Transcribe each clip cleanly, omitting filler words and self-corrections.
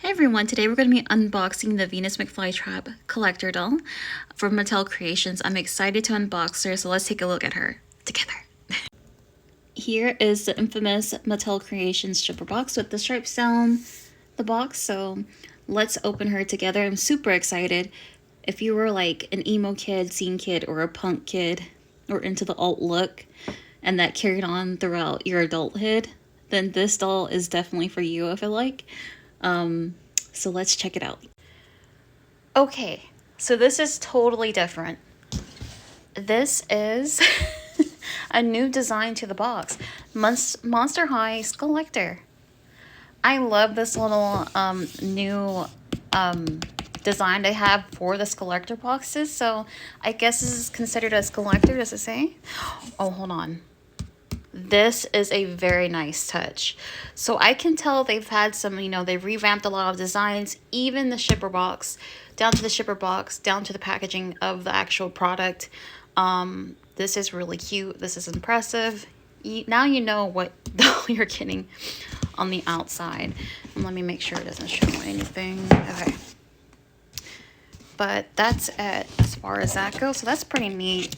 Hey everyone, today we're going to be unboxing the Venus McFlytrap collector doll from Mattel Creations. I'm excited to unbox her, so let's take a look at her together. Here is the infamous Mattel Creations shipper box with the stripes down the box, so let's open her together. I'm super excited. If you were like an emo kid, scene kid, or a punk kid, or into the alt look, and that carried on throughout your adulthood, then this doll is definitely for you, I feel like. So let's check it out. Okay, so this is totally different. This is a new design to the box. Monster High Collector. I love this little new design they have for the collector boxes. So I guess this is considered as collector, does it say? Oh, hold on. This is a very nice touch. So I can tell they've had some, they've revamped a lot of designs, even the shipper box, down to the shipper box, down to the packaging of the actual product. This is really cute. This is impressive. Now you know what doll you're getting on the outside. And let me make sure it doesn't show anything. Okay. But that's it as far as that goes. So that's pretty neat.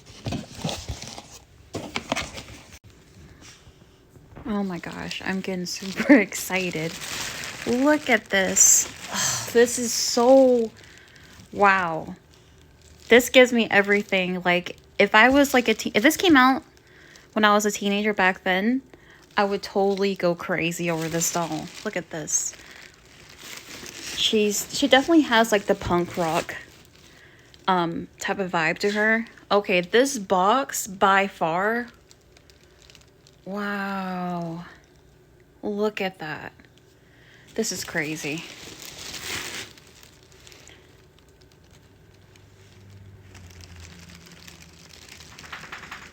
Oh my gosh, I'm getting super excited. Look at this. Oh, this is so... wow. This gives me everything. Like, if I was like if this came out when I was a teenager back then, I would totally go crazy over this doll. Look at this. She definitely has like the punk rock type of vibe to her. Okay, this box by far... wow. Look at that. This is crazy.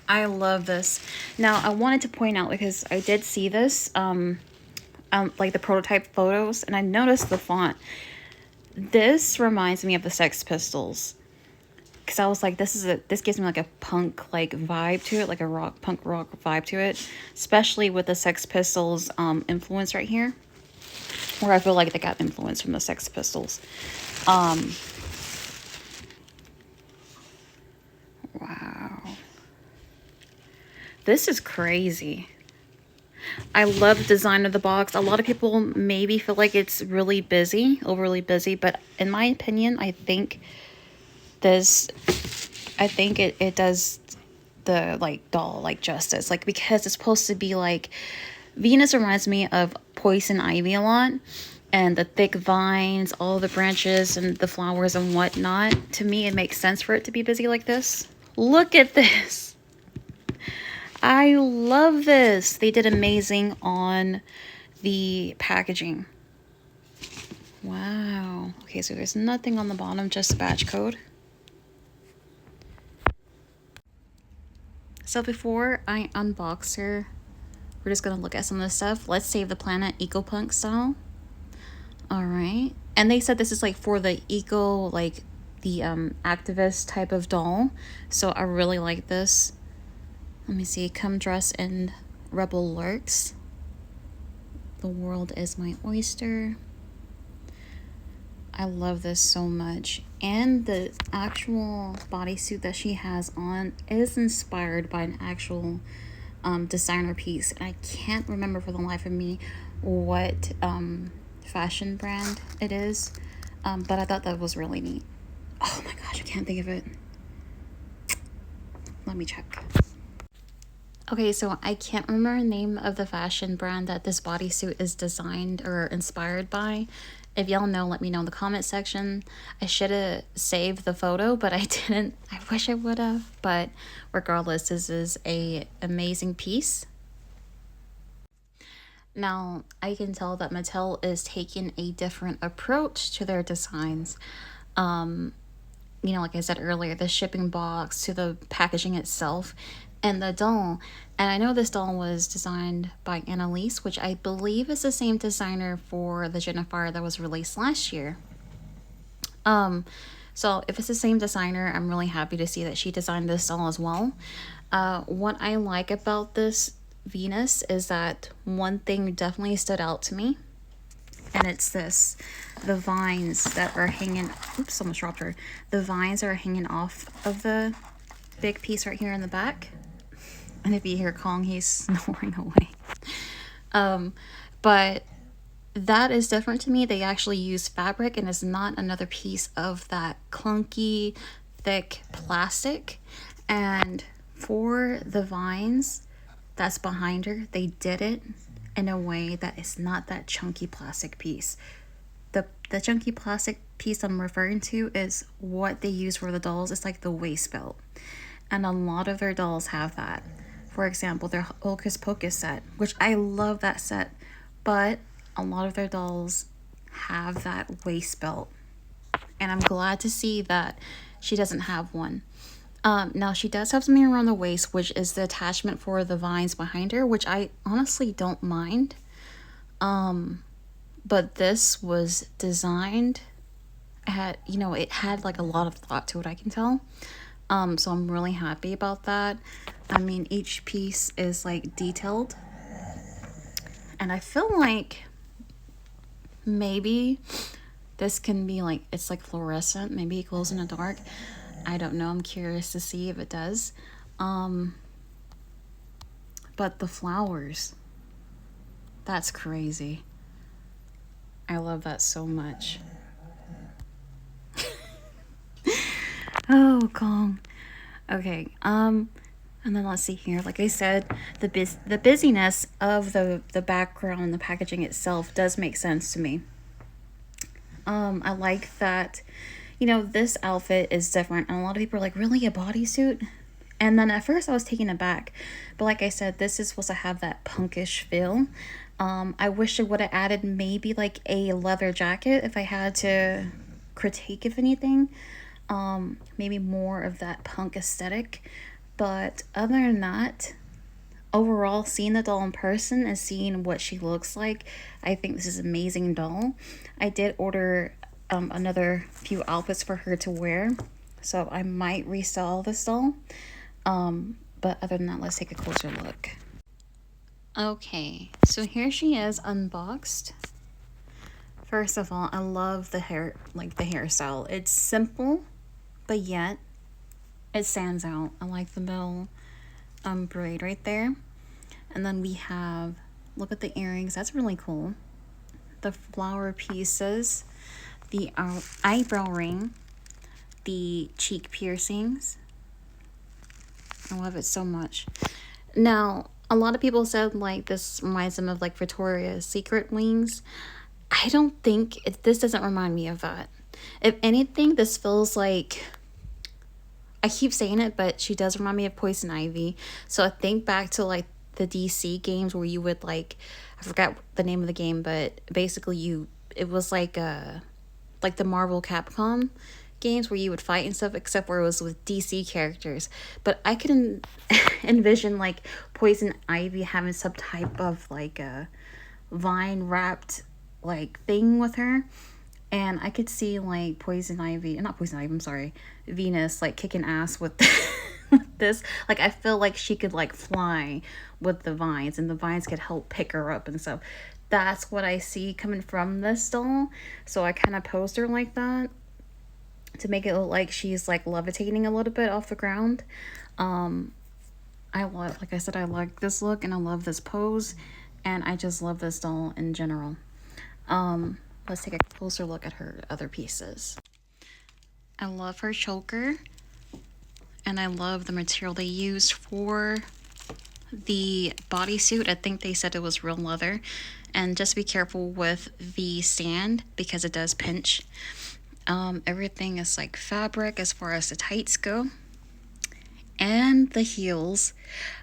I love this. Now, I wanted to point out, because I did see this, like the prototype photos, and I noticed the font. This reminds me of the Sex Pistols. Because I was like, this gives me like a punk like vibe to it, like a punk rock vibe to it, especially with the Sex Pistols influence right here, where I feel like they got influence from the Sex Pistols. Wow, this is crazy. I love the design of the box. A lot of people maybe feel like it's really busy, overly busy, but in my opinion, I think it does the like doll like justice, like, because it's supposed to be like, Venus reminds me of Poison Ivy a lot, and the thick vines, all the branches and the flowers and whatnot. To me, it makes sense for it to be busy like this. Look at this. I love this. They did amazing on the packaging. Wow. Okay, so there's nothing on the bottom, just batch code. So before I unbox her, we're just going to look at some of the stuff. Let's Save the Planet Eco-Punk style. Alright. And they said this is like for the eco, like the activist type of doll. So I really like this. Let me see. Come dress in Rebel Lurks. The world is my oyster. I love this so much. And the actual bodysuit that she has on is inspired by an actual designer piece. And I can't remember for the life of me what fashion brand it is. But I thought that was really neat. Oh my gosh, I can't think of it. Let me check. Okay, so I can't remember the name of the fashion brand that this bodysuit is designed or inspired by. If y'all know, let me know in the comment section. I should have saved the photo, but I didn't. I wish I would have. But regardless, this is an amazing piece. Now, I can tell that Mattel is taking a different approach to their designs. Like I said earlier, the shipping box to the packaging itself and the doll. And I know this doll was designed by Annalise, which I believe is the same designer for the Jennifer that was released last year. So if it's the same designer, I'm really happy to see that she designed this doll as well. What I like about this Venus is that one thing definitely stood out to me and it's this, the vines that are hanging, oops, almost dropped her. The vines are hanging off of the big piece right here in the back. And if you hear Kong, he's snoring away. But that is different to me. They actually use fabric and it's not another piece of that clunky, thick plastic. And for the vines that's behind her, they did it in a way that is not that chunky plastic piece. The chunky plastic piece I'm referring to is what they use for the dolls. It's like the waist belt. And a lot of their dolls have that. For example, their Hocus Pocus set, which I love that set, but a lot of their dolls have that waist belt. And I'm glad to see that she doesn't have one. Now she does have something around the waist, which is the attachment for the vines behind her, which I honestly don't mind. But this was designed, it had like a lot of thought to it, I can tell. So I'm really happy about that. I mean, each piece is like detailed. And I feel like maybe this can be like, it's like fluorescent. Maybe it glows in the dark. I don't know. I'm curious to see if it does. But the flowers, that's crazy. I love that so much. Oh, Kong. Okay, and then let's see here. Like I said, the busyness of the background, the packaging itself does make sense to me. I like that, this outfit is different. And a lot of people are like, really, a bodysuit? And then at first I was taken aback. But like I said, this is supposed to have that punkish feel. I wish it would have added maybe like a leather jacket if I had to critique, if anything. Maybe more of that punk aesthetic. But other than that, overall, seeing the doll in person and seeing what she looks like, I think this is an amazing doll. I did order another few outfits for her to wear, so I might resell this doll. But other than that, let's take a closer look. Okay, so here she is unboxed. First of all, I love the hair, like the hairstyle. It's simple, but yet it stands out. I like the middle braid right there. And then we have, look at the earrings. That's really cool. The flower pieces, the eyebrow ring, the cheek piercings. I love it so much. Now, a lot of people said like this reminds them of like Victoria's Secret wings. I don't think this doesn't remind me of that. If anything, this feels like, I keep saying it, but she does remind me of Poison Ivy. So I think back to like the DC games where you would like, I forgot the name of the game, but basically it was like the Marvel Capcom games where you would fight and stuff, except where it was with DC characters. But I could envision like Poison Ivy having some type of like a vine wrapped like thing with her. And I could see like Venus like kicking ass with this. Like I feel like she could like fly with the vines and the vines could help pick her up and stuff. That's what I see coming from this doll. So I kind of posed her like that to make it look like she's like levitating a little bit off the ground. Like I said, I like this look and I love this pose and I just love this doll in general. Let's take a closer look at her other pieces. I love her choker and I love the material they used for the bodysuit. I think they said it was real leather, and just be careful with the stand because it does pinch. Everything is like fabric as far as the tights go, and the heels,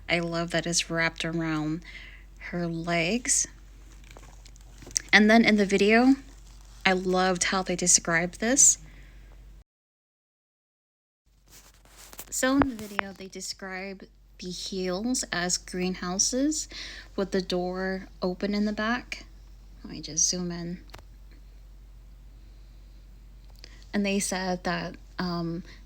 I love that it's wrapped around her legs. And then in the video, I loved how they described this. So in the video, they describe the heels as greenhouses with the door open in the back. Let me just zoom in. And they said that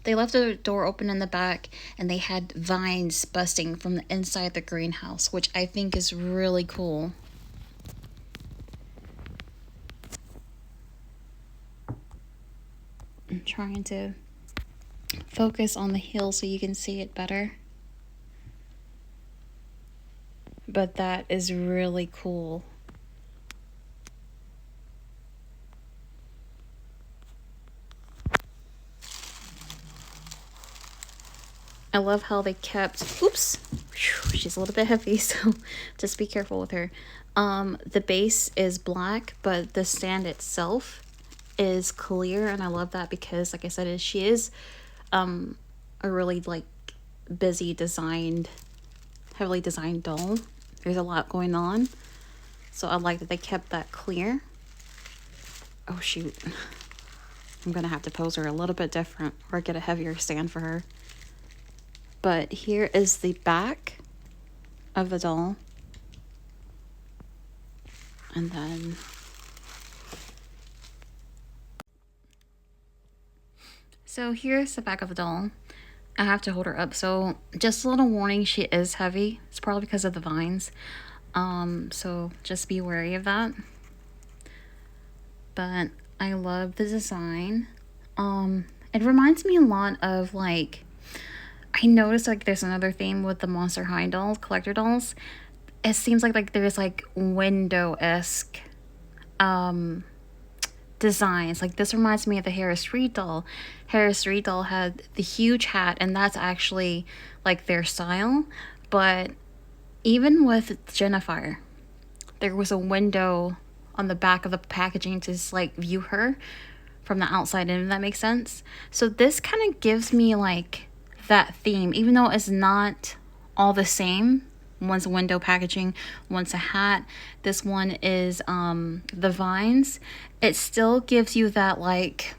they left the door open in the back and they had vines busting from the inside the greenhouse, which I think is really cool. I'm trying to focus on the heel so you can see it better. But that is really cool. I love how they kept, oops, she's a little bit heavy, so just be careful with her. The base is black, but the stand itself is clear, and I love that because, like I said, she is a really like busy designed, heavily designed doll. There's a lot going on, so I like that they kept that clear. Oh shoot, I'm gonna have to pose her a little bit different or get a heavier stand for her. But here is the back of the doll. And then so here's the back of the doll. I have to hold her up. So just a little warning, she is heavy. It's probably because of the vines. So just be wary of that. But I love the design. It reminds me a lot of like, I noticed like there's another theme with the Monster High dolls, collector dolls. It seems like there's like window-esque designs. Like this reminds me of the Harris Reed doll. Harris Reed doll had the huge hat, and that's actually like their style. But even with Jennifer, there was a window on the back of the packaging to just like view her from the outside in, if that makes sense. So this kind of gives me like that theme, even though it's not all the same. One's a window packaging, one's a hat. This one is the vines. It still gives you that like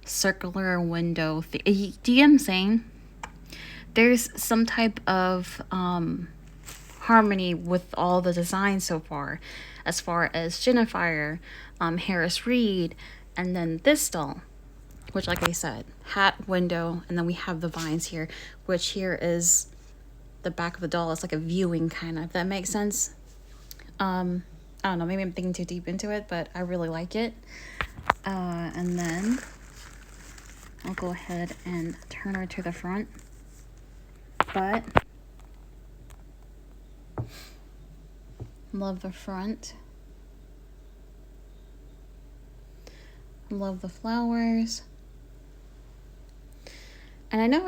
circular window thing. Do you get what I'm saying? There's some type of harmony with all the designs so far, as far as Jennifer, Harris Reed, and then this doll, which, like I said, hat, window, and then we have the vines here, which here is the back of the doll. It's like a viewing kind of, if that makes sense. I don't know, maybe I'm thinking too deep into it, but I really like it. And then I'll go ahead and turn her to the front. But love the front. Love the flowers. And I know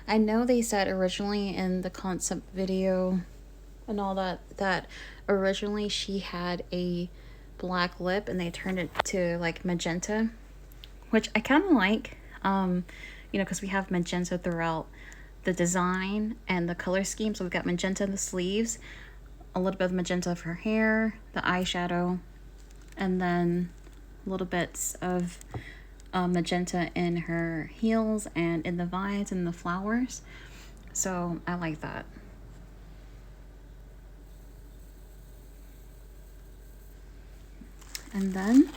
I know they said originally in the concept video and all that originally she had a black lip and they turned it to like magenta, which I kind of like, you know, because we have magenta throughout the design and the color scheme. So we've got magenta in the sleeves, a little bit of magenta for her hair, the eyeshadow, and then little bits of magenta in her heels and in the vines and the flowers. So I like that. And then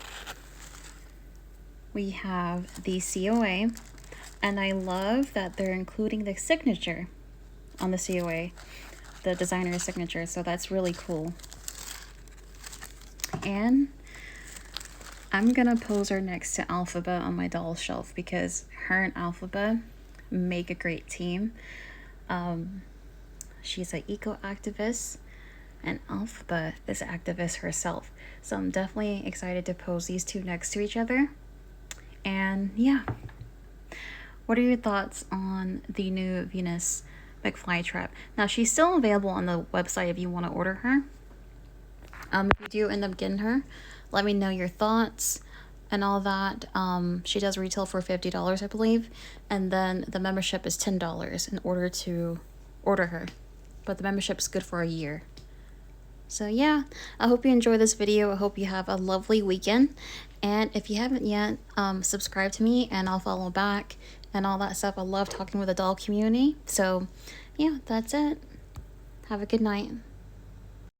we have the COA, and I love that they're including the signature on the COA, the designer's signature, so that's really cool. And I'm gonna pose her next to Alphaba on my doll shelf because her and Alphaba make a great team. She's an eco-activist and Alphaba is an activist herself. So I'm definitely excited to pose these two next to each other. And yeah, what are your thoughts on the new Venus McFlytrap? Now she's still available on the website if you want to order her. If you do end up getting her, let me know your thoughts and all that. She does retail for $50, I believe, and then the membership is $10 in order to order her, but the membership is good for a year. So yeah, I hope you enjoy this video. I hope you have a lovely weekend, and if you haven't yet, subscribe to me and I'll follow back and all that stuff. I love talking with the doll community. So yeah, that's it. Have a good night.